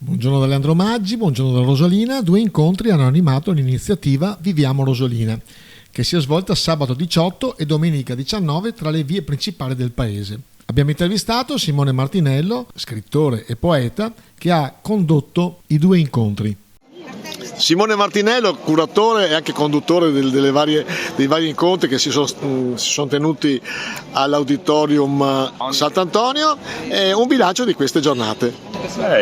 Buongiorno da Leandro Maggi, buongiorno da Rosolina. Due incontri hanno animato l'iniziativa Viviamo Rosolina, che si è svolta sabato 18 e domenica 19 tra le vie principali del paese. Abbiamo intervistato Simone Martinello, scrittore e poeta, che ha condotto i due incontri. Simone Martinello, curatore e anche conduttore dei vari incontri che si sono tenuti all'Auditorium Sant'Antonio, e un bilancio di queste giornate.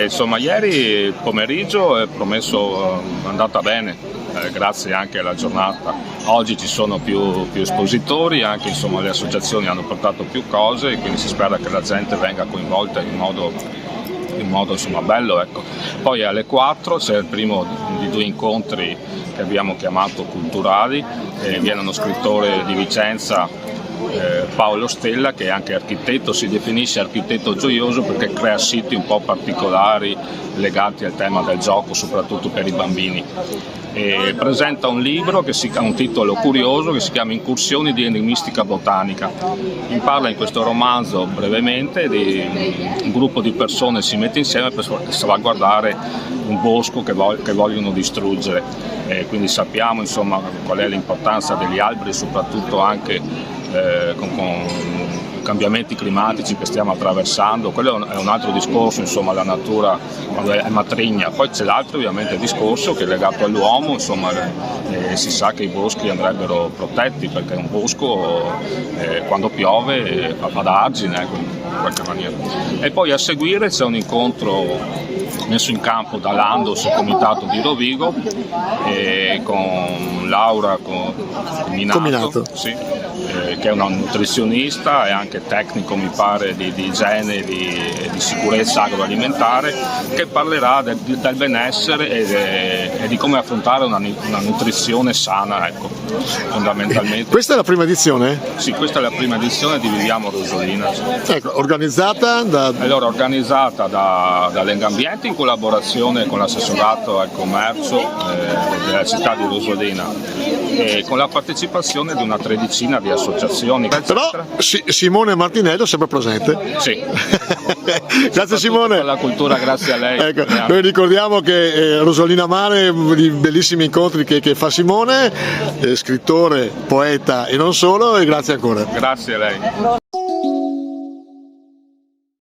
Insomma, ieri pomeriggio è promesso andata bene, grazie anche alla giornata. Oggi ci sono più espositori, anche insomma, le associazioni hanno portato più cose e quindi si spera che la gente venga coinvolta in modo insomma bello, ecco. Poi alle 4 c'è il primo di due incontri che abbiamo chiamato culturali, viene uno scrittore di Vicenza, Paolo Stella, che è anche architetto, si definisce architetto gioioso perché crea siti un po' particolari legati al tema del gioco, soprattutto per i bambini. E presenta un libro che ha un titolo curioso che si chiama Incursioni di enigmistica botanica. Parla in questo romanzo brevemente di un gruppo di persone si mette insieme per salvaguardare un bosco che vogliono distruggere. Quindi sappiamo insomma qual è l'importanza degli alberi, soprattutto anche con cambiamenti climatici che stiamo attraversando. Quello è un altro discorso, insomma, la natura quando è matrigna. Poi c'è l'altro ovviamente discorso che è legato all'uomo, insomma, si sa che i boschi andrebbero protetti perché un bosco quando piove fa da argine, in qualche maniera. E poi a seguire c'è un incontro messo in campo da Landos, il comitato di Rovigo, con Laura Cominato. Sì, che è una nutrizionista e anche tecnico mi pare di igiene e di sicurezza agroalimentare, che parlerà del benessere e di come affrontare una nutrizione sana, ecco, fondamentalmente. Questa è la prima edizione? Sì, questa è la prima edizione di Viviamo Rosolina. Ecco, organizzata da Legambiente in collaborazione con l'assessorato al commercio della città di Rosolina e con la partecipazione di una tredicina di associazioni. Però Simone Martinello è sempre presente. Sì. Grazie Simone. Per la cultura, grazie a lei. Ecco, noi ricordiamo che Rosolina Mare, di bellissimi incontri che fa Simone, scrittore, poeta e non solo, e grazie ancora. Grazie a lei.